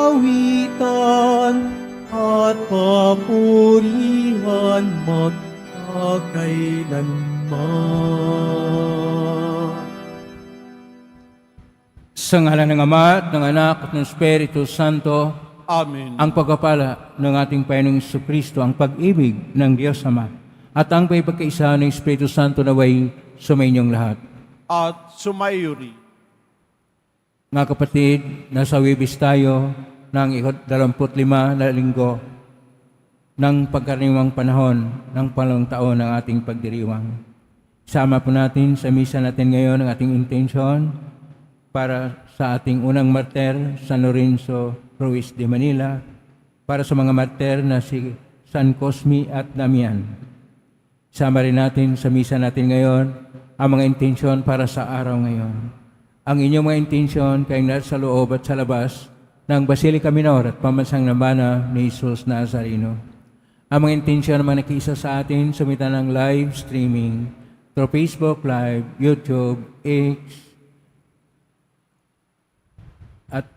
kawitan at papurihan magpakailanman. Sa ngalan ng Ama at ng Anak at ng Espiritu Santo, Amen. ang pagpapala ng ating Panginoong Jesucristo, ang pag-ibig ng Diyos Ama, at ang pagkakaisa ng Espiritu Santo naway sumainyong lahat. At sumayuri. Mga kapatid, nasa Webis tayo ng 25 na linggo ng pagkaraniwang panahon ng pangalawang taon ng ating pagdiriwang. Sama po natin sa misa natin ngayon ang ating intensyon para sa ating unang martir, San Lorenzo Ruiz de Manila, para sa mga martir na si San Cosme at Damian. Sama rin natin sa misa natin ngayon ang mga intensyon para sa araw ngayon. Ang inyong mga intensyon kayong nasa loob at sa labas ng Basilica Minor at Pambansang Nambana ni Jesus Nazareno. Ang mga intensyon naman nakiisa sa atin sumita ng live streaming through Facebook Live, YouTube, X, at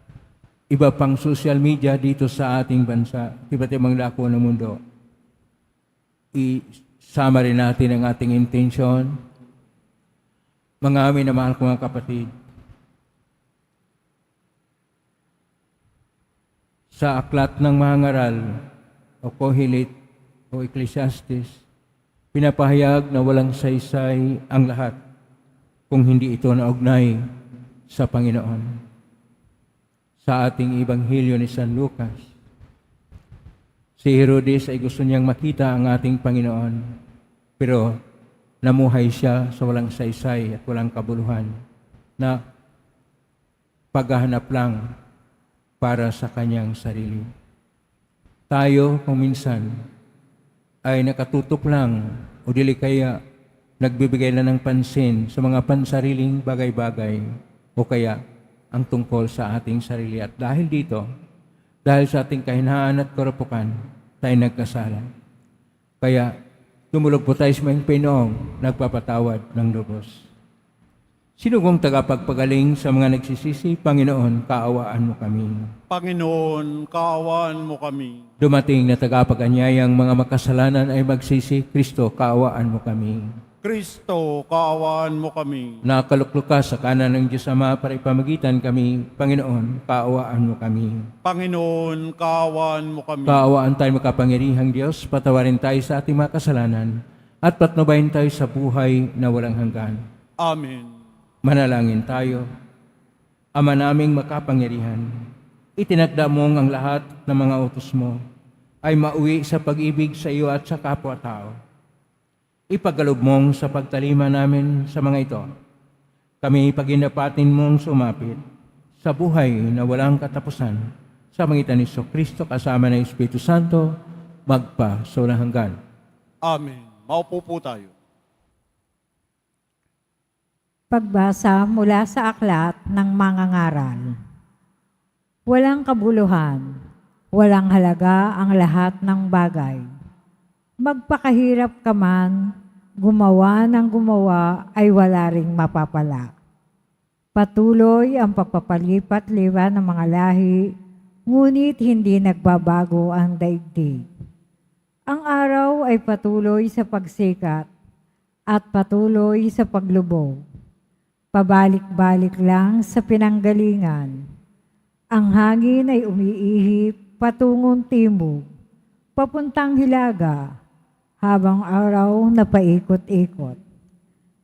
iba pang social media dito sa ating bansa, iba't ibang dako ng mundo. Isama rin natin ang ating intensyon. Mga amin na mahal kong mga kapatid, sa aklat ng mga ngaral o Kohelet o Ecclesiastes, pinapahayag na walang saysay ang lahat kung hindi ito naugnay sa Panginoon. Sa ating Ebanghelyo ni San Lucas, si Herodes ay gusto niyang makita ang ating Panginoon, pero namuhay siya sa walang saysay at walang kabuluhan na paghahanap lang para sa kanyang sarili. Tayo kung minsan ay nakatutok lang o dili kaya nagbibigay lang ng pansin sa mga pansariling bagay-bagay o kaya ang tungkol sa ating sarili. At dahil dito, dahil sa ating kahinaan at karapukan, tayo nagkasala. Kaya tumulog po tayo sa mga Pinoong nagpapatawad ng lubos. Sino kong tagapagpagaling sa mga nagsisisi? Panginoon, kaawaan mo kami. Panginoon, kaawaan mo kami. Dumating na tagapaganyayang mga makasalanan ay magsisi, Kristo, kaawaan mo kami. Kristo, kaawaan mo kami. Nakaluklok ka sa kanan ng Diyos Ama para ipamagitan kami. Panginoon, kaawaan mo kami. Panginoon, kaawaan mo kami. Kaawaan tayo makapangyarihang Diyos, patawarin tayo sa ating mga kasalanan, at patnubayan tayo sa buhay na walang hanggan. Amen. Manalangin tayo. Ama naming makapangyarihan, itinakda mong ang lahat ng mga utos mo ay mauwi sa pag-ibig sa iyo at sa kapwa-tao. Ipagkaloob mong sa pagtalima namin sa mga ito. Kami paginapatin mong sumapit sa buhay na walang katapusan sa pangitan ni Jesucristo kasama ng Espiritu Santo, magpa sa walang hanggan. Amen. Maupo po tayo. Pagbasa mula sa aklat ng mga ngaral. Walang kabuluhan, walang halaga ang lahat ng bagay. Magpakahirap ka man, gumawa ng gumawa ay wala ring mapapala. Patuloy ang pagpapalipat-lipat ng mga lahi, ngunit hindi nagbabago ang daigdig. Ang araw ay patuloy sa pagsikat at patuloy sa paglubog. Pabalik-balik lang sa pinanggalingan. Ang hangin ay umiihip patungong timog, papuntang hilaga, habang araw na paikot-ikot.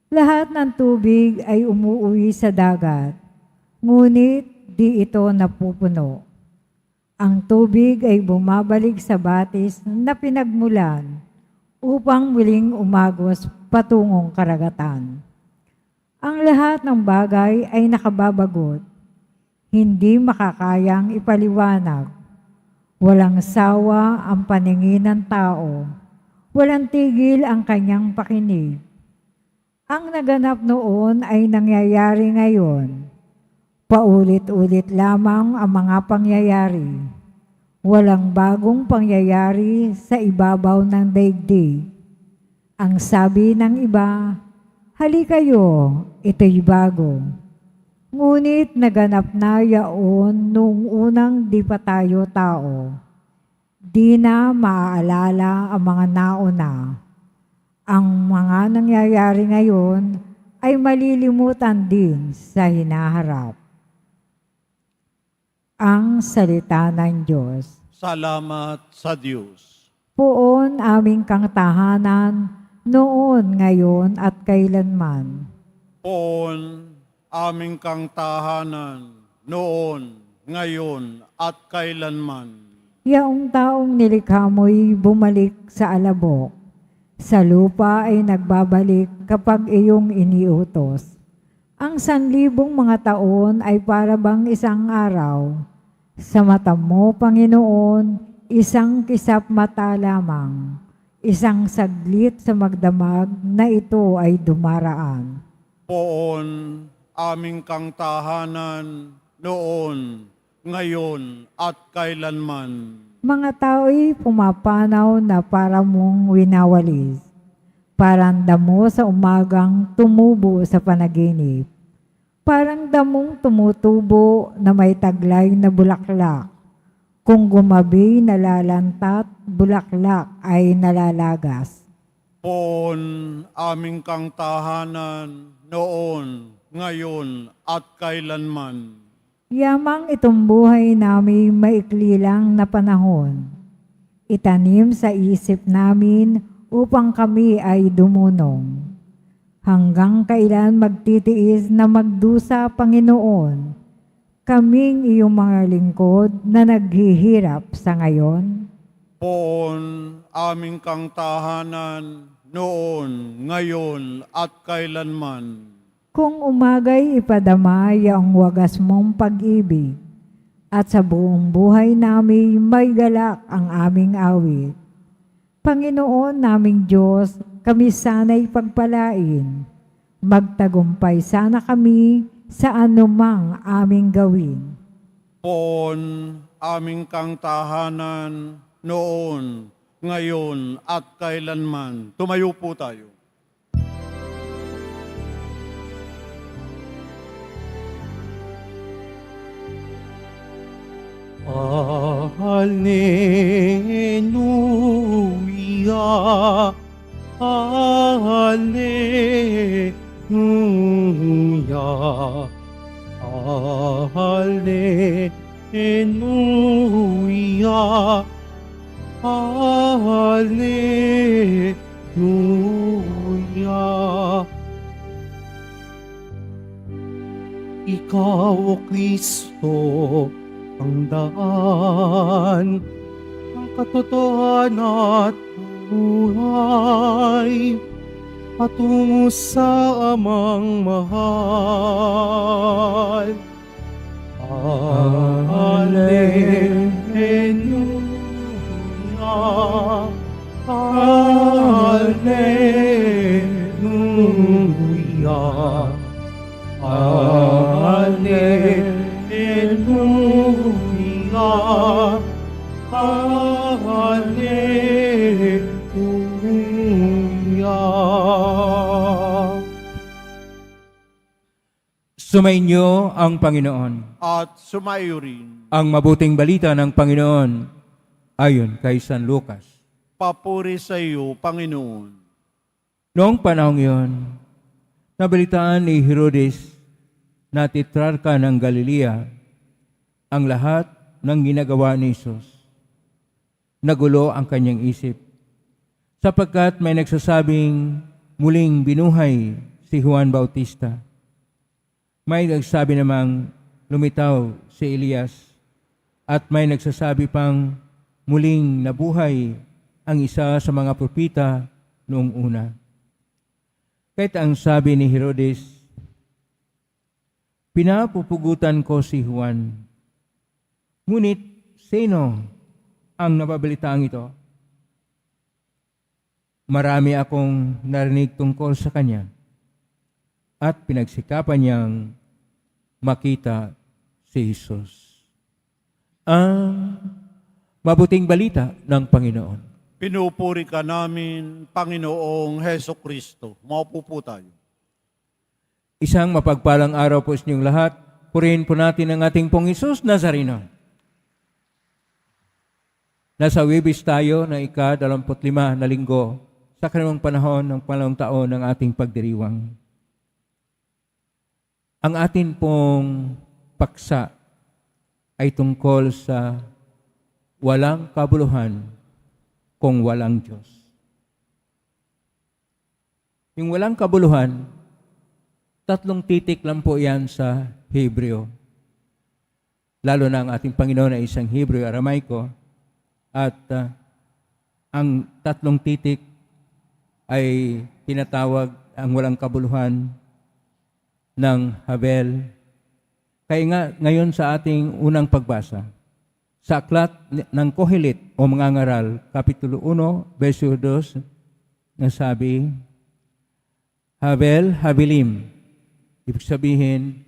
Lahat ng tubig ay umuuwi sa dagat, ngunit di ito napupuno. Ang tubig ay bumabalik sa batis na pinagmulan upang muling umagos patungong karagatan. Ang lahat ng bagay ay nakababagot, hindi makakayang ipaliwanag. Walang sawa ang paningin ng tao, walang tigil ang kanyang pakinig. Ang naganap noon ay nangyayari ngayon. Paulit-ulit lamang ang mga pangyayari. Walang bagong pangyayari sa ibabaw ng daigdig. Ang sabi ng iba, halika kayo, ito'y bago. Ngunit naganap na yaon noong unang di pa tayo tao. Di na maaalala ang mga nauna. Ang mga nangyayari ngayon ay malilimutan din sa hinaharap. Ang salita ng Diyos. Salamat sa Diyos. Poon aming kang tahanan, noon, ngayon at kailanman. Poon aming kang tahanan, noon, ngayon, at kailanman. Yaong taong nilikha mo'y bumalik sa alabok. Sa lupa ay nagbabalik kapag iyong iniutos. Ang 1,000 mga taon ay para bang isang araw. Sa mata mo, Panginoon, isang kisap mata lamang. Isang saglit sa magdamag na ito ay dumaraan. Poon aming kang tahanan, noon, ngayon, at kailanman. Mga tao'y pumapanaw na para mong winawalis. Parang damo sa umagang tumubo sa panaginip. Parang damong tumutubo na may taglay na bulaklak. Kung gumabi nalalantat, bulaklak ay nalalagas. Poon aming kang tahanan, noon, ngayon, at kailanman. Yamang itong buhay namin maikli lang na panahon. Itanim sa isip namin upang kami ay dumunong. Hanggang kailan magtitiis na magdusa, Panginoon, kaming iyong mga lingkod na naghihirap sa ngayon? Poon aming kang tahanan, noon, ngayon, at kailanman. Kung umagay ipadamay ang wagas mong pag-ibig, at sa buong buhay namin may galak ang aming awit. Panginoon naming Diyos, kami sana'y pagpalain. Magtagumpay sana kami sa anumang aming gawin. Poon aming kang tahanan, noon, ngayon, at kailanman. Tumayo po tayo. Alleluia, Alleluia, Alleluia, Alleluia. Ikaw, O Kristo, ang daan, ang katotohanan at buhay, patungo sa Amang mahal. Alleluia, Alleluia, Alleluia, Alleluia. Sumainyo ang Panginoon. At sumayo rin. Ang mabuting balita ng Panginoon ayon kay San Lucas. Papuri sa iyo, Panginoon. Noong panahong iyon, nabalitaan ni Herodes na tetrarka ng Galilea ang lahat ng ginagawa ni Jesus. Nagulo ang kanyang isip, sapagkat may nagsasabing muling binuhay si Juan Bautista. May nagsabi namang lumitaw si Elias, at may nagsasabi pang muling nabuhay ang isa sa mga propeta noong una. Kahit ang sabi ni Herodes, pinapupugutan ko si Juan. Ngunit sino ang nababalitaang ito? Marami akong narinig tungkol sa kanya at pinagsikapan niyang makita si Jesus. Ang mabuting balita ng Panginoon. Pinupuri ka namin, Panginoong Heso Kristo. Maupo po tayo. Isang mapagpalang araw po sa inyong lahat. Purihin po natin ang ating pong Hesus Nazareno. Nasa Huwebes tayo ng ika-25 na linggo sa kanilang panahon ng pangalawang taon ng ating pagdiriwang. Ang atin pong paksa ay tungkol sa walang kabuluhan kung walang Diyos. Yung walang kabuluhan, 3 titik lang po yan sa Hebreo. Lalo na ang ating Panginoon ay isang Hebreo-Aramaiko at ang 3 titik ay tinatawag ang walang kabuluhan ng Habel. Kaya nga ngayon sa ating unang pagbasa, sa aklat ng Kohelet o mga ngaral, Kapitulo 1, verso 2, nasabi, Habel, Habelim. Ibig sabihin,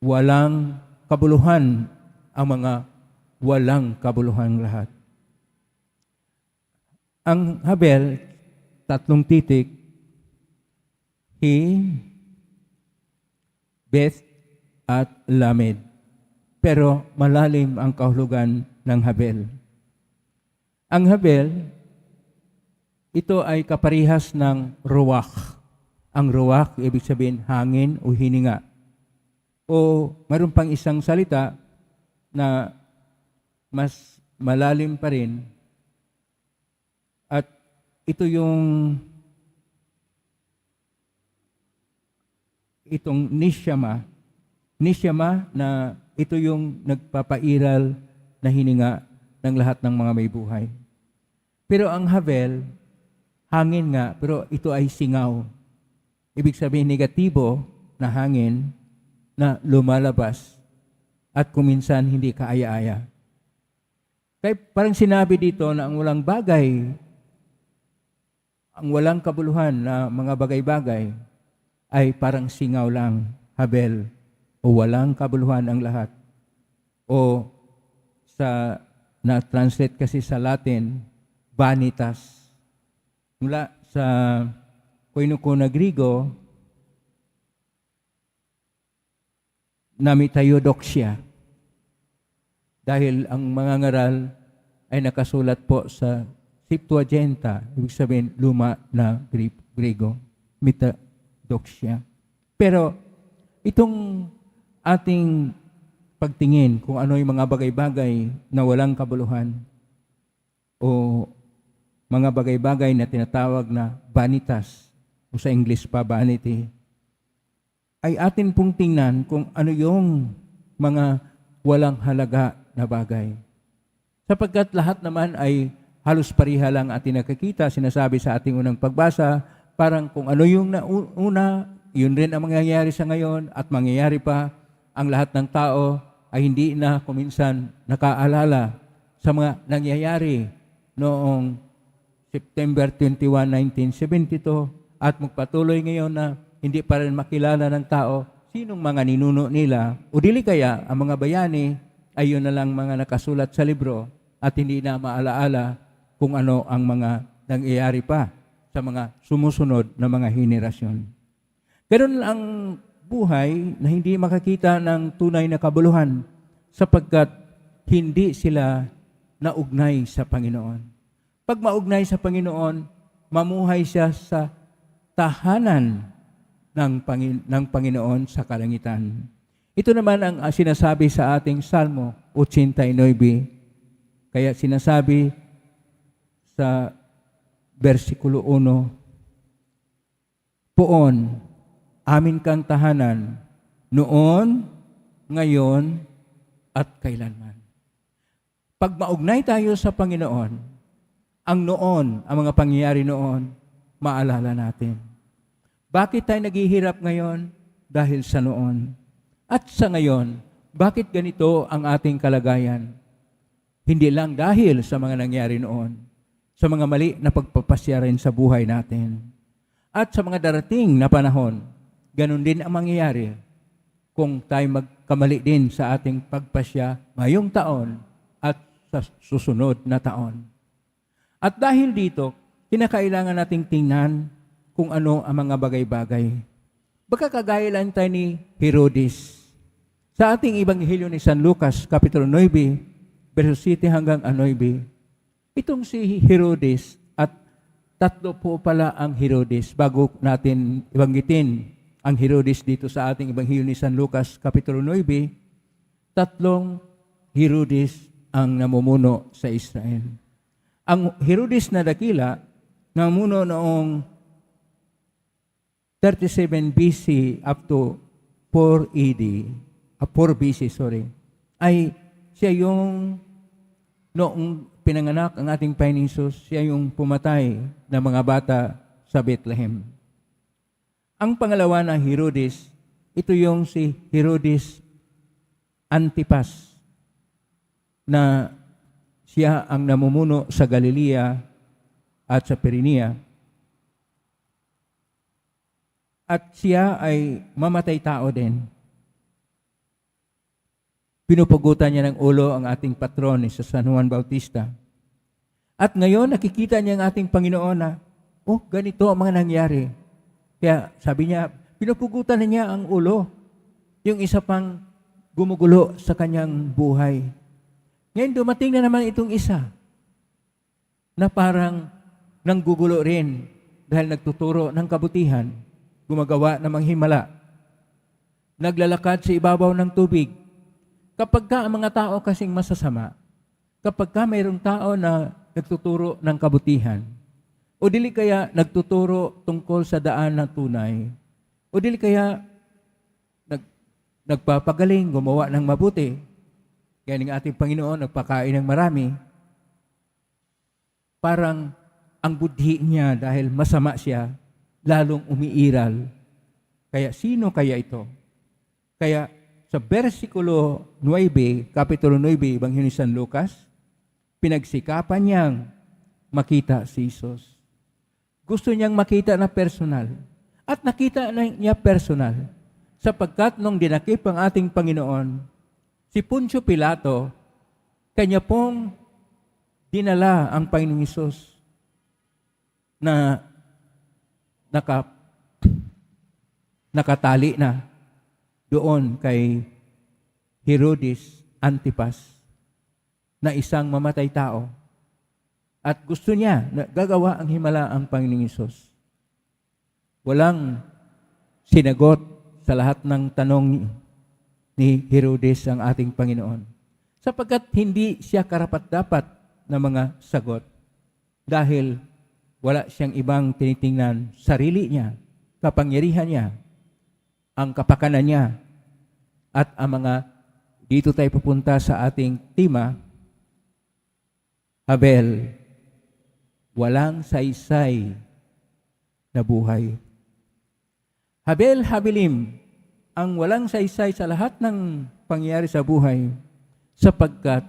walang kabuluhan ang mga walang kabuluhan lahat. Ang Habel, 3 titik, He, Beth, at Lamed. Pero malalim ang kahulugan ng Habel. Ang Habel, ito ay kaparihas ng ruwak. Ang ruwak, ibig sabihin hangin o hininga. O mayroon pang isang salita na mas malalim pa rin. At ito itong Nishama na ito yung nagpapairal na hininga ng lahat ng mga may buhay. Pero ang Habel, hangin nga, pero ito ay singaw. Ibig sabihin negatibo na hangin na lumalabas at kuminsan hindi kaaya-aya. Kaya parang sinabi dito na ang walang bagay, ang walang kabuluhan na mga bagay-bagay ay parang singaw lang, Habel, o walang kabuluhan ang lahat. O sa na-translate kasi sa Latin, vanitas. Mula sa Koinukuna Grigo, namitayudoxia. Dahil ang mga ngaral ay nakasulat po sa Septuaginta, ibig sabihin luma na Grigo, mitadoxia. Pero itong ating pagtingin kung ano yung mga bagay-bagay na walang kabuluhan o mga bagay-bagay na tinatawag na vanitas, o sa English pa vanity, ay atin pong tingnan kung ano yung mga walang halaga na bagay. Sapagkat lahat naman ay halos pariha lang ating nakikita, sinasabi sa ating unang pagbasa, parang kung ano yung una, yun rin ang mangyayari sa ngayon at mangyayari pa, ang lahat ng tao ay hindi na kuminsan nakaalala sa mga nangyayari noong September 21, 1972 at magpatuloy ngayon na hindi pa rin makilala ng tao sinong mga ninuno nila o dili kaya ang mga bayani ay yun na lang mga nakasulat sa libro at hindi na maalaala kung ano ang mga nangyayari pa sa mga sumusunod na mga henerasyon. Ganun ang buhay na hindi makakita ng tunay na kabuluhan sapagkat hindi sila naugnay sa Panginoon. Pag maugnay sa Panginoon, mamuhay siya sa tahanan ng Panginoon sa kalangitan. Ito naman ang sinasabi sa ating Salmo 89. Kaya sinasabi sa versikulo 1, Poon, amin kang tahanan, noon, ngayon, at kailanman. Pag maugnay tayo sa Panginoon, ang noon, ang mga pangyayari noon, maalala natin. Bakit tayo naghihirap ngayon? Dahil sa noon. At sa ngayon, bakit ganito ang ating kalagayan? Hindi lang dahil sa mga nangyari noon, sa mga mali na pagpapasya rin sa buhay natin. At sa mga darating na panahon, ganun din ang mangyayari kung tayo magkamali din sa ating pagpasya ngayong taon at sa susunod na taon. At dahil dito, kinakailangan nating tingnan kung ano ang mga bagay-bagay. Baka kagaya lang tayo ni Herodes. Sa ating Ebanghelyo ni San Lucas, Kapitulo 9, verso 7 hanggang 9, itong si Herodes, at tatlo po pala ang Herodes, bago natin ibanggitin ang Herodes dito sa ating Ebanghelyo ni San Lucas, Kapitulo 9, tatlong Herodes ang namumuno sa Israel. Ang Herodes na dakila, namuno noong 37 BC up to 4 AD, 4 BC, ay siya yung noong pinanganak ang ating Panginoon Hesus, siya yung pumatay ng mga bata sa Bethlehem. Ang pangalawa na Herodes, ito yung si Herodes Antipas, na siya ang namumuno sa Galilea at sa Perea. At siya ay mamatay tao din. Pinupugutan niya ng ulo ang ating patron sa San Juan Bautista. At ngayon, nakikita niya ang ating Panginoon na, ganito ang mga nangyari. Kaya sabi niya, pinupugutan na niya ang ulo. Yung isa pang gumugulo sa kanyang buhay. Ngayon, dumating na naman itong isa na parang nanggugulo rin dahil nagtuturo ng kabutihan, gumagawa ng mga himala, naglalakad sa ibabaw ng tubig. Kapag ka ang mga tao kasing masasama, kapag ka mayroong tao na nagtuturo ng kabutihan, o dili kaya nagtuturo tungkol sa daan na tunay, o dili kaya nagpapagaling, gumawa ng mabuti, kaya ng ating Panginoon nagpakain ng marami, parang ang budhi niya dahil masama siya, lalong umiiral. Kaya sino kaya ito? Kaya sa versikulo 9, Kapitulo 9, Ebanghelyo ni San Lucas, pinagsikapan niyang makita si Jesus. Gusto niyang makita na personal. At nakita na niya personal. Sapagkat nung dinakip ang ating Panginoon, si Poncio Pilato, kanya pong dinala ang Panginoong Hesus na nakatali na doon kay Herodes Antipas na isang mamatay tao. At gusto niya na gagawa ang himala ang Panginoong Hesus. Walang sinagot sa lahat ng tanong ni Herodes ang ating Panginoon. Sapagkat hindi siya karapat-dapat na mga sagot dahil wala siyang ibang tinitingnan, sarili niya, kapangyarihan niya, ang kapakanan niya, at ang mga, dito tayo pupunta sa ating tema, Abel, walang saysay na buhay. Habilim, ang walang saysay sa lahat ng pangyayari sa buhay, sapagkat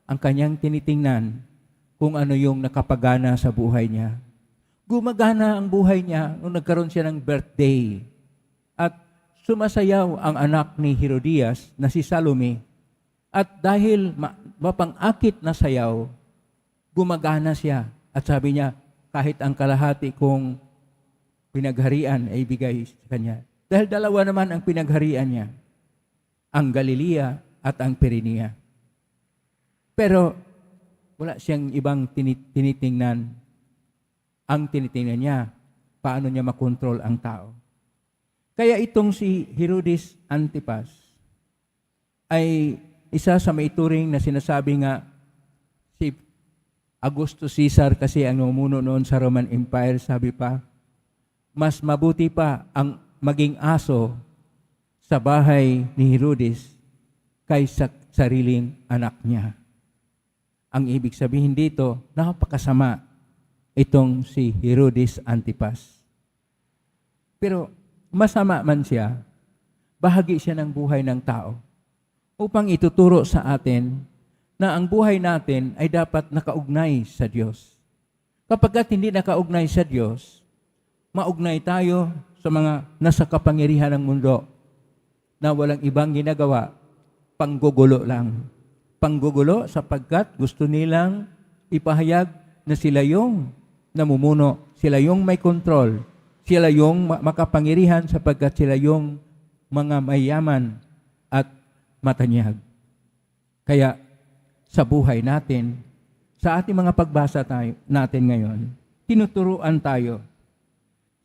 ang kanyang tinitingnan kung ano yung nakapagana sa buhay niya. Gumagana ang buhay niya nung nagkaroon siya ng birthday. At sumasayaw ang anak ni Herodias na si Salome. At dahil mapang-akit na sayaw, gumagana siya. At sabi niya, kahit ang kalahati kong pinagharian ay bigay sa kanya. Dahil dalawa naman ang pinagharian niya, ang Galilea at ang Perea. Pero wala siyang ibang tinitingnan. Ang tinitingnan niya, paano niya makontrol ang tao. Kaya itong si Herodes Antipas ay isa sa maituring na sinasabi nga si Augustus Caesar kasi ang namumuno noon sa Roman Empire, sabi pa, mas mabuti pa ang maging aso sa bahay ni Herodes kaysa sariling anak niya. Ang ibig sabihin dito, napakasama itong si Herodes Antipas. Pero masama man siya, bahagi siya ng buhay ng tao upang ituturo sa atin na ang buhay natin ay dapat nakaugnay sa Diyos. Kapag hindi nakaugnay sa Diyos, maugnay tayo sa mga nasa kapangyarihan ng mundo na walang ibang ginagawa, panggugulo lang. Panggugulo sapagkat gusto nilang ipahayag na sila yung namumuno, sila yung may control, Sila yung makapangyarihan sapagkat sila yung mga mayaman at matanyag. Kaya sa buhay natin, sa ating mga pagbasa natin ngayon, tinuturuan tayo.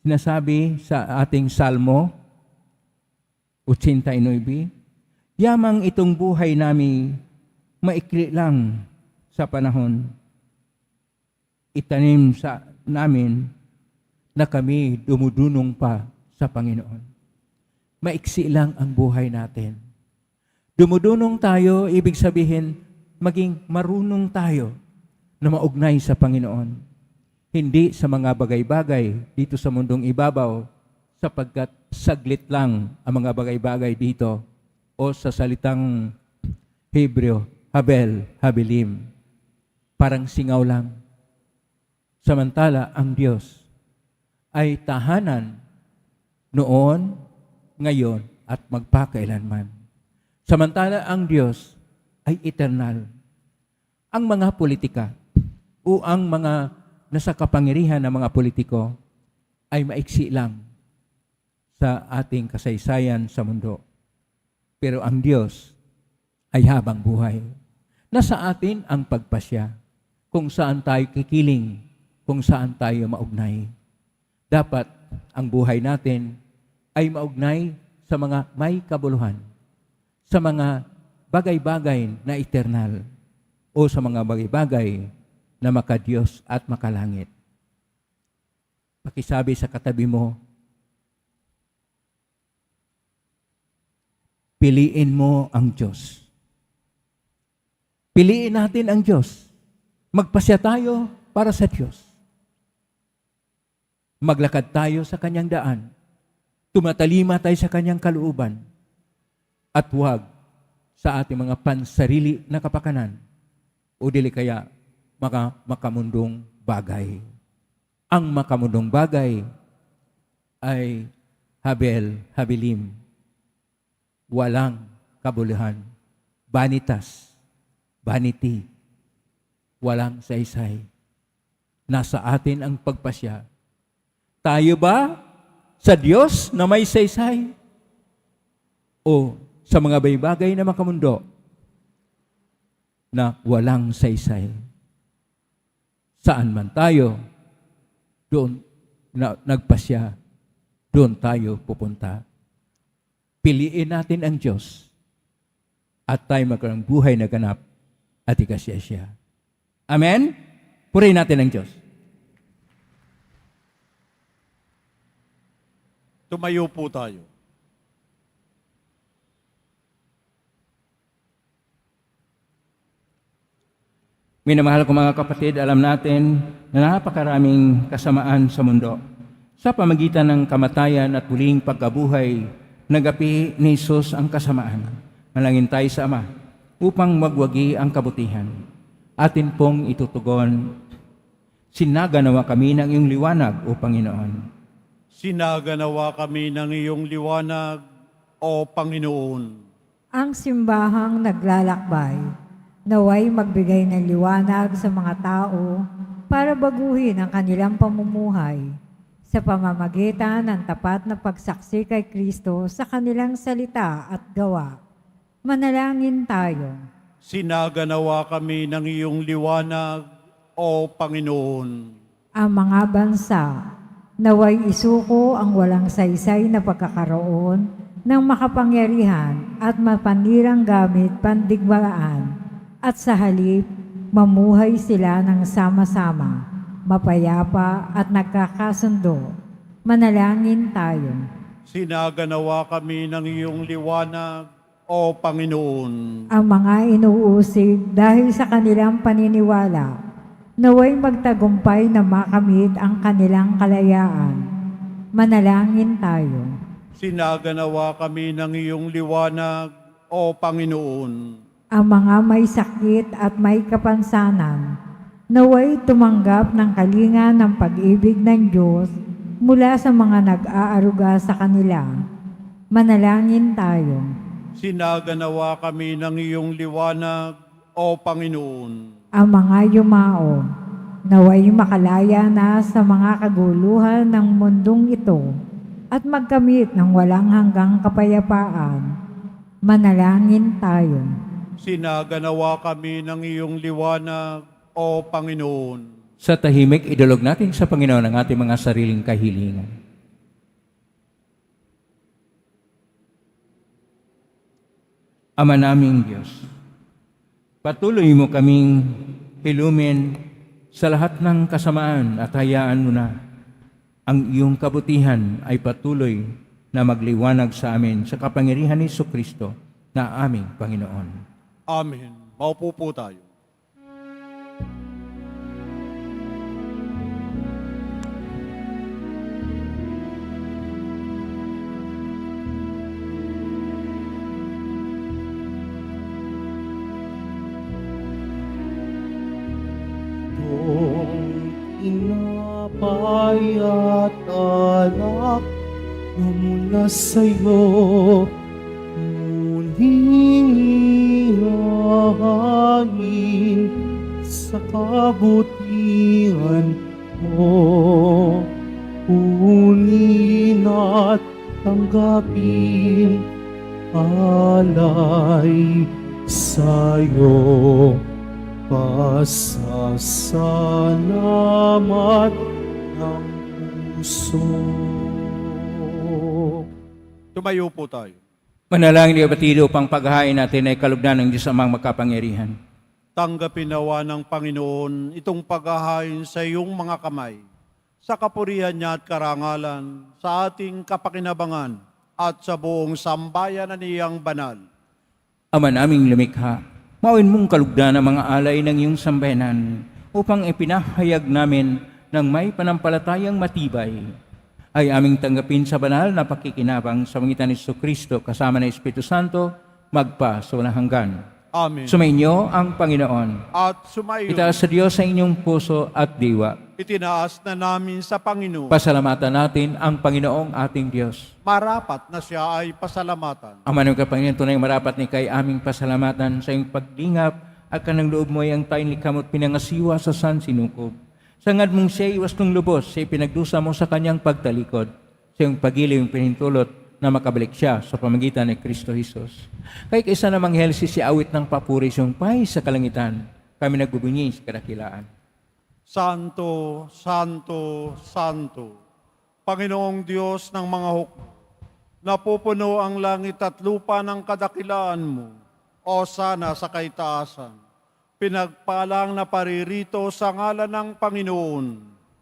Sinasabi sa ating Salmo 89, yamang itong buhay namin maikli lang sa panahon. Itanim sa namin na kami dumudunong pa sa Panginoon. Maiksi lang ang buhay natin. Dumudunong tayo, ibig sabihin, maging marunong tayo na maugnay sa Panginoon. Hindi sa mga bagay-bagay dito sa mundong ibabaw, sapagkat saglit lang ang mga bagay-bagay dito o sa salitang Hebreo, Habelim. Parang singaw lang. Samantala, ang Diyos ay tahanan noon, ngayon, at magpakailanman. Samantala, ang Diyos ay eternal. Ang mga politika o ang mga nasa kapangyarihan ng mga politiko ay maiksi lang sa ating kasaysayan sa mundo. Pero ang Diyos ay habang buhay. Nasa atin ang pagpasya kung saan tayo kikiling, kung saan tayo maugnay. Dapat ang buhay natin ay maugnay sa mga may kabuluhan, sa mga bagay-bagay na eternal o sa mga bagay-bagay na makadiyos at makalangit. Pakisabi sa katabi mo, piliin mo ang Diyos. Piliin natin ang Diyos. Magpasya tayo para sa Diyos. Maglakad tayo sa Kanyang daan. Tumatalima tayo sa Kanyang kalooban. At huwag sa ating mga pansarili na kapakanan o dili kaya makamundong bagay. Ang makamundong bagay ay Habelim. Walang kabuluhan. Vanitas. Vanity. Walang saysay. Nasa atin ang pagpasya. Tayo ba sa Diyos na may saysay? O sa mga bagay na makamundo na walang saysay? Saan man tayo, doon na nagpasya, doon tayo pupunta. Piliin natin ang Diyos at tayo magkaroon ng buhay na ganap at ikasya siya. Amen? Purihin natin ang Diyos. Tumayo po tayo. Minamahal ko mga kapatid, alam natin na napakaraming kasamaan sa mundo. Sa pamagitan ng kamatayan at muling pagkabuhay, nagapi ni Jesus ang kasamaan. Manalangin tayo sa Ama upang magwagi ang kabutihan. Atin pong itutugon, sinaganawa kami ng iyong liwanag, O Panginoon. Sinaganawa kami ng iyong liwanag, O Panginoon. Ang simbahang naglalakbay, naway magbigay ng liwanag sa mga tao para baguhin ang kanilang pamumuhay sa pamamagitan ng tapat na pagsaksi kay Kristo sa kanilang salita at gawa. Manalangin tayo. Sinaganawa kami ng iyong liwanag, O Panginoon. Ang mga bansa, naway isuko ang walang saysay na pagkakaroon ng makapangyarihan at mapanirang gamit pandigmaan at sa halip mamuhay sila ng sama-sama, mapayapa at nagkakasundo. Manalangin tayo. Sinaganawa kami ng iyong liwanag, O Panginoon. Ang mga inuusig dahil sa kanilang paniniwala, naway magtagumpay na makamit ang kanilang kalayaan. Manalangin tayo. Sinaganawa kami ng iyong liwanag, O Panginoon. Ang mga may sakit at may kapansanan, naway tumanggap ng kalinga ng pag-ibig ng Diyos mula sa mga nag-aaruga sa kanila. Manalangin tayo. Sinaganawa kami ng iyong liwanag, O Panginoon. Ang mga yumao, naway makalaya na sa mga kaguluhan ng mundong ito at magkamit ng walang hanggang kapayapaan. Manalangin tayo. Sinaganawa kami ng iyong liwanag, O Panginoon. Sa tahimik, idulog natin sa Panginoon ang ating mga sariling kahilingan. Ama naming Diyos, patuloy mo kaming hilumin sa lahat ng kasamaan at hayaan mo na ang iyong kabutihan ay patuloy na magliwanag sa amin sa kapangyarihan ni Jesucristo na aming Panginoon. Amen. Maupo po tayo. Itong tinapay at alak na mula sa'yo, muling ihahain sa kabutihan mo. Kunin at tanggapin alay sa'yo. Pasasalamat ng puso. Tumayo po tayo. Manalangin ni Abatido upang paghahain natin ay kalugdan ng Diyos amang makapangyarihan. Tanggapin nawa ng Panginoon itong paghahain sa iyong mga kamay, sa kapurihan niya at karangalan, sa ating kapakinabangan at sa buong sambayan na niyang banal. Ama naming lumikha, mawin mong kalugdan ang mga alay ng iyong sambayanan upang ipinahayag namin ng may panampalatayang matibay ay aming tanggapin sa banal na pakikinabang sa pangitan ni Jesucristo kasama ng Espiritu Santo magpa sa walang hanggan. Amen. Sumainyo ang Panginoon. At sumayo, Itaas sa Diyos sa inyong puso at diwa. itinaas na namin sa Panginoon. Pasalamatan natin ang Panginoong ating Diyos. Marapat na siya ay pasalamatan. Ama ng Kapanginoon, tunay marapat ni kay aming pasalamatan sa iyong pagdingap at kanang loob mo ay ang tayong likamot pinangasiwa sa sansinukob. Sangad mong siya iwas ng lubos, siya pinagdusa mo sa kanyang pagtalikod, sa iyong pagiliw yung pinintulot na makabalik siya sa pamagitan ni Kristo Jesus. Kay kaysa namang helsi si awit ng papuri siyong pay sa kalangitan, kami nagbubunyi sa kadakilaan. Santo, Santo, Santo, Panginoong Diyos ng mga hukbo, napupuno ang langit at lupa ng kadakilaan mo, o sana sa kaitaasan. Pinagpalang na paririto sa ngalan ng Panginoon,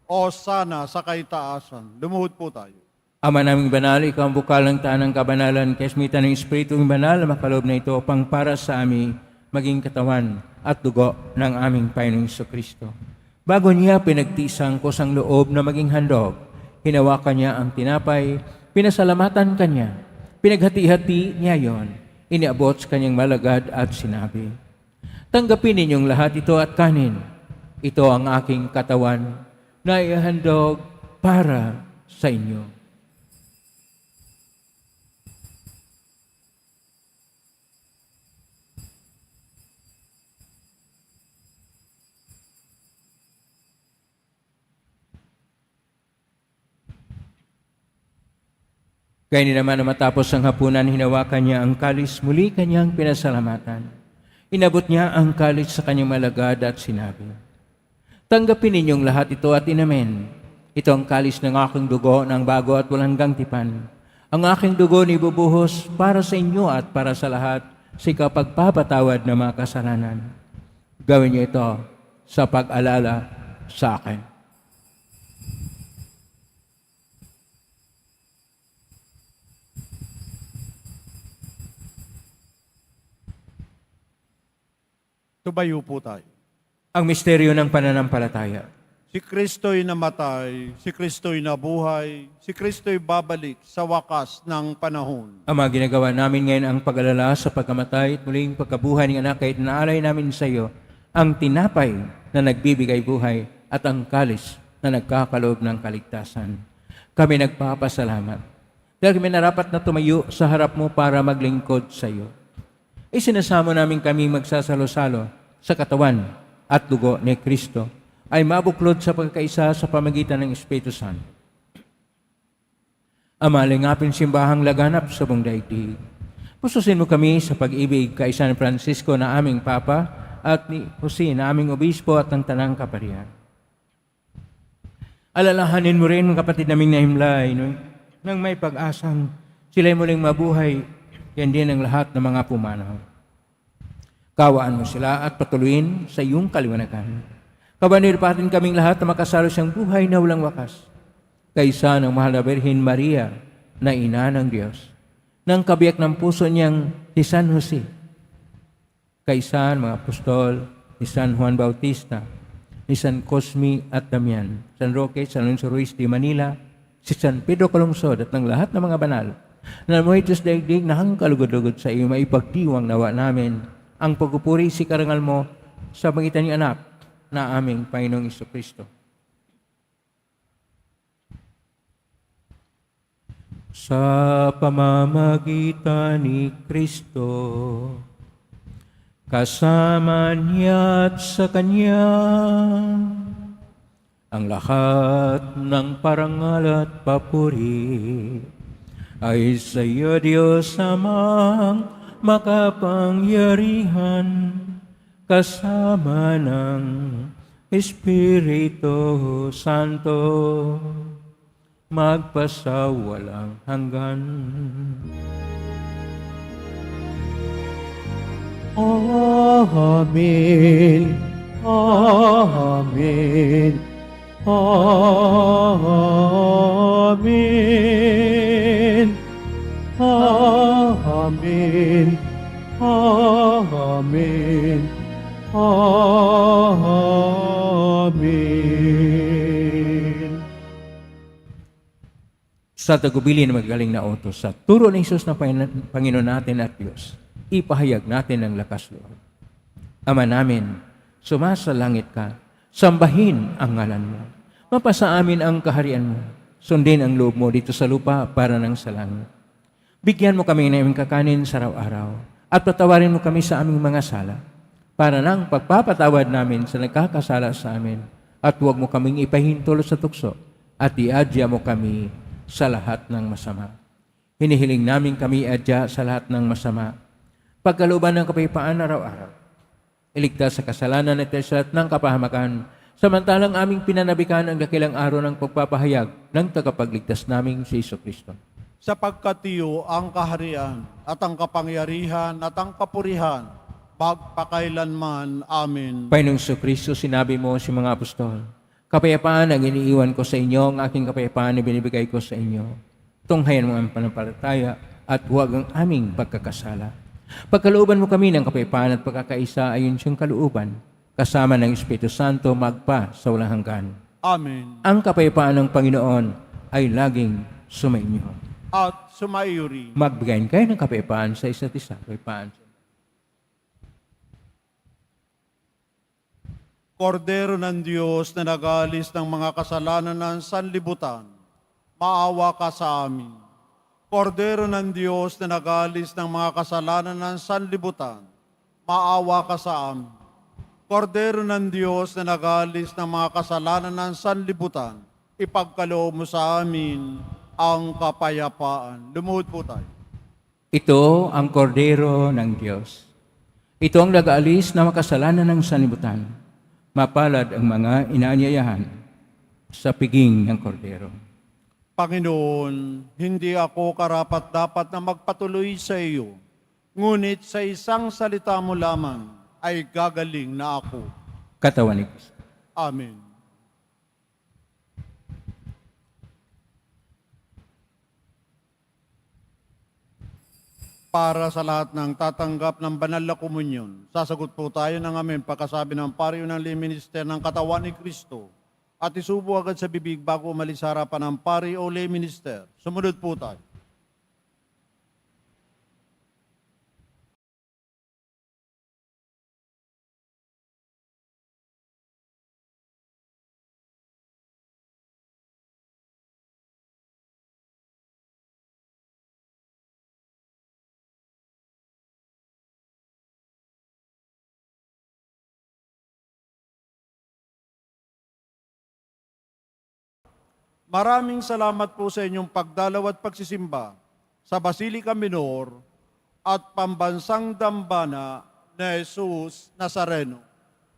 o sana sa kaitaasan. Lumuhod po tayo. Ama naming banal, ikaw ang bukal ng tanang kabanalan, kesmitan ng Espiritu ng banal, makalob na ito upang para sa amin maging katawan at dugo ng aming Panginoong Jesucristo. Bago niya pinagtisang ko sang loob na maging handog, hinawakan niya ang tinapay, pinasalamatan kanya, pinaghati-hati niya yon, iniabot sa kanyang malagad at sinabi, tanggapin ninyong lahat ito at kanin. Ito ang aking katawan na ihandog para sa inyo. Gaya ni naman na matapos ang hapunan, hinawakan niya ang kalis, muli kanyang pinasalamatan. Inabot niya ang kalis sa kanyang malagad at sinabi, tanggapin ninyong lahat ito at inamin. Ito ang kalis ng aking dugo ng bago at walang hanggang tipan. Ang aking dugo ni bubuhos para sa inyo at para sa lahat sa ikapagpapatawad ng mga kasalanan. Gawin niyo ito sa pag-alala sa akin. Tumayo po tayo. Ang misteryo ng pananampalataya. Si Kristo'y namatay, si Kristo'y nabuhay, si Kristo'y babalik sa wakas ng panahon. Ama, ginagawa namin ngayon ang pag-alala sa pagkamatay at muling pagkabuhay ng anak kahit naalay namin sa iyo ang tinapay na nagbibigay buhay at ang kalis na nagkakaloob ng kaligtasan. Kami nagpapasalamat dahil kami narapat na tumayo sa harap mo para maglingkod sa iyo. Isinasamo namin kami magsasalo-salo sa katawan at dugo ni Kristo ay mabuklod sa pagkakaisa sa pamagitan ng Espiritu Santo. Ama, lingapin simbahang laganap sa buong daigdig. Pususin mo kami sa pag-ibig kaisa ni Francisco na aming Papa at ni Jose na aming Obispo at ng Tanang Kaparian. Alalahanin mo rin mga kapatid naming nahimlay nang may pag-asang sila'y muling mabuhay, yan din ang lahat ng mga pumanaw. Kawaan mo sila at patuloyin sa iyong kaliwanagan. Kabanirpatin kaming lahat na makasalo siyang buhay na walang wakas. Kaysa ng mahal na Birhen Maria na ina ng Diyos, ng kabiyak ng puso niyang si San Jose, kaysa mga apostol, ni San Juan Bautista, ni San Cosme at Damian, San Roque, San Alonso Ruiz de Manila, si San Pedro Calungsod at ng lahat ng mga banal, na mo itos daigdig na hang kalugod-lugod sa iyo, maipagdiwang nawa namin ang pagpupuri si karangal mo sa pangitan ni anak na aming Panginoong Jesucristo. Sa pamamagitan ni Kristo, kasama niya at sa Kanya, ang lahat ng parangal at papuri ay sa iyo, Diyos Amang makapangyarihan, kasama ng Espiritu Santo, magpasawalang hanggan. Amen. Amen. Amen. Amen. Amen. Amen. Sa tagubili na magaling na utos, sa turo ni Jesus na Panginoon natin at Diyos, ipahayag natin ang lakas loob. Ama namin, sumasalangit ka, sambahin ang ngalan mo. Mapasa amin ang kaharian mo. Sundin ang loob mo dito sa lupa para ng sa langit. Bigyan mo kami ng aming kakanin sa araw-araw at patawarin mo kami sa aming mga sala para ng pagpapatawad namin sa nagkakasala sa amin at huwag mo kaming ipahintulot sa tukso at iadya mo kami sa lahat ng masama. Hinihiling namin kami iadya sa lahat ng masama. Pagkalooban ng kapayapaan araw-araw. Iligtas sa kasalanan at sa lahat ng kapahamakan, samantalang aming pinanabikan ang dakilang araw ng pagpapahayag ng tagapagligtas naming si Jesucristo. Sapagkat iyo ang kaharian at ang kapangyarihan at ang kapurihan, magpakailanman. Amen. Panginoong Jesucristo, sinabi mo si mga apostol, kapayapaan ang iniiwan ko sa inyo, ang aking kapayapaan na binibigay ko sa inyo. Tunghayan mo ang panampalataya at huwag ang aming pagkakasala. Pagkalooban mo kami ng kapayapaan at pagkakaisa ayon siyang kalooban, kasama ng Espiritu Santo magpa sa walang hanggan. Amen. Ang kapayapaan ng Panginoon ay laging sumainyo. At sumaiyuri. Magbigayin kayo ng kapayapaan sa isa't isa. Kapayapaan. Kordero ng Diyos na nag-alis ng mga kasalanan ng sanlibutan, maawa ka sa amin. Kordero ng Diyos na nag-alis ng mga kasalanan ng sanlibutan, maawa ka sa amin. Kordero ng Diyos na nag-alis ng mga kasalanan ng sanlibutan, ipagkaloob mo sa amin ang kapayapaan. Lumuhod po tayo. Ito ang kordero ng Diyos. Ito ang nag-aalis ng mga kasalanan ng sanlibutan. Mapalad ang mga inaanyayahan sa piging ng kordero. Panginoon, hindi ako karapat-dapat na magpatuloy sa iyo, ngunit sa isang salita mo lamang ay gagaling na ako. Katawan ni Kristo. Amen. Para sa lahat ng tatanggap ng banal na komunyon, sasagot po tayo ng amen pagkasabi ng pario ng lay minister ng katawan ni Kristo at isubo agad sa bibig bago umalis sa harapan ng pari o lay minister. Sumunod po tayo. Maraming salamat po sa inyong pagdalaw at pagsisimba sa Basilica Minor at Pambansang Dambana ni Jesus Nazareno.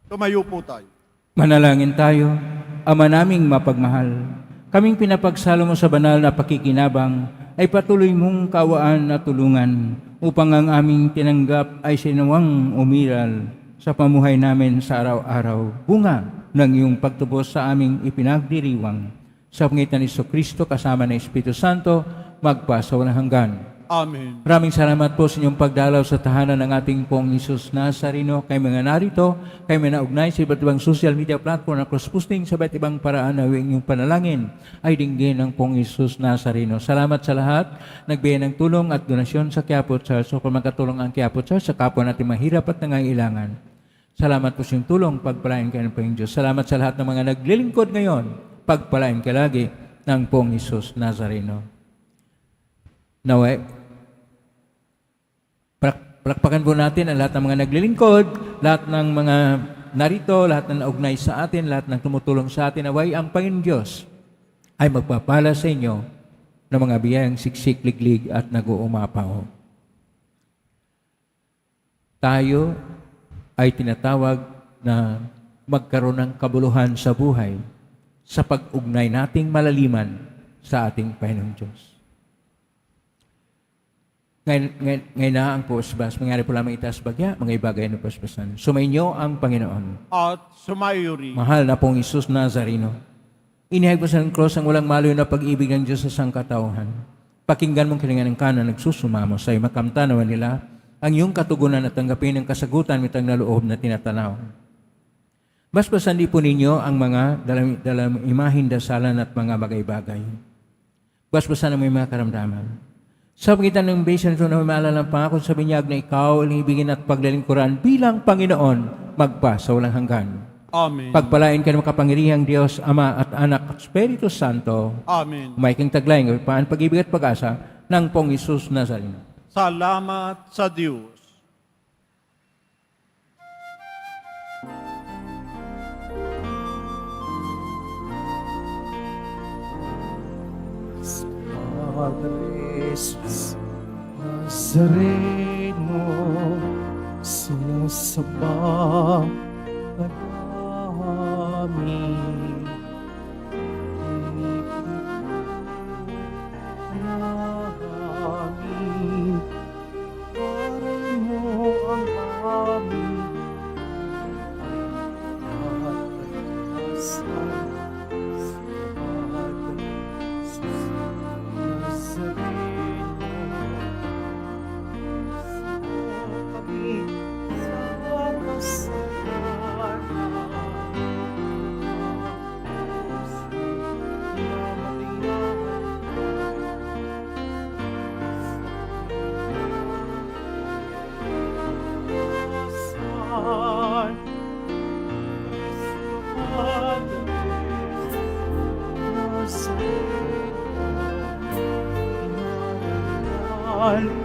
Tumayo po tayo. Manalangin tayo, Ama naming mapagmahal. Kaming pinapagsalo mo sa banal na pakikinabang ay patuloy mong kaawaan at tulungan upang ang aming tinanggap ay sinawang umiral sa pamuhay namin sa araw-araw. Bunga ng iyong pagtubos sa aming ipinagdiriwang. Sa pangitan ni Kristo kasama ng Espiritu Santo, magpasa walang hanggan. Amen. Maraming salamat po sa inyong pagdalaw sa tahanan ng ating pong Jesus Nazareno. Kay mga narito, kay mga naugnay sa iba't ibang social media platform na cross-posting sa iba't ibang paraan na inyong panalangin ay dinggin ng pong Jesus Nazareno. Salamat sa lahat. Nagbigay ng tulong at donasyon sa Quiapo Church upang magkatulong ang Quiapo Church sa kapwa natin mahirap at nangailangan. Salamat po sa inyong tulong. Pagpalain kayo ng Panginoon Diyos. Salamat sa lahat ng mga naglilingkod ngayon. Pagpalain ka lagi ng pong Jesus Nazareno. Naway, palakpakan po natin ang lahat ng mga naglilingkod, lahat ng mga narito, lahat ng naugnay sa atin, lahat ng tumutulong sa atin. Naway ang Panginoon Diyos ay magpapala sa inyo ng mga biyayang siksik, liglig at nag-uumapaw. Tayo ay tinatawag na magkaroon ng kabuluhan sa buhay sa pag-ugnay nating malaliman sa ating Panginoong Diyos. Ngayon na ang pusbas, mangyari po lamang itaas bagya, mga ibagay na pusbasan. Sumainyo ang Panginoon. At sumayuri. Mahal na pong Isus Nazareno. Inihag po sa krus ang walang malayo na pag-ibig ng Diyos sa sangkatauhan. Pakinggan mong kilingan ng kanan, nagsusumamo sa iyo, makamtanawan nila ang iyong katugunan at tanggapin ng kasagutan mitang na loob na tinatanaw. Basbasan di po ninyo ang mga dalam imahin dasalan at mga bagay-bagay. Basbasan ang mga karamdaman. Sa pagitan ng basin ito na maalala ng pangako sa binyag na ikaw ang ibigin at paglalingkuran bilang Panginoon magpa sa walang hanggan. Amen. Pagpalain ka ng makapangyarihang Diyos, Ama at Anak at Espiritu Santo. Amen. Umayking taglay ng paan pag-ibig at pag-asa ng pong Isus Nazareno. Salamat sa Diyos. Padre Jesus Nazareno, sinasamba ka namin. Namin, parang mo ang aming pagkakasan. Padre Jesus Nazareno,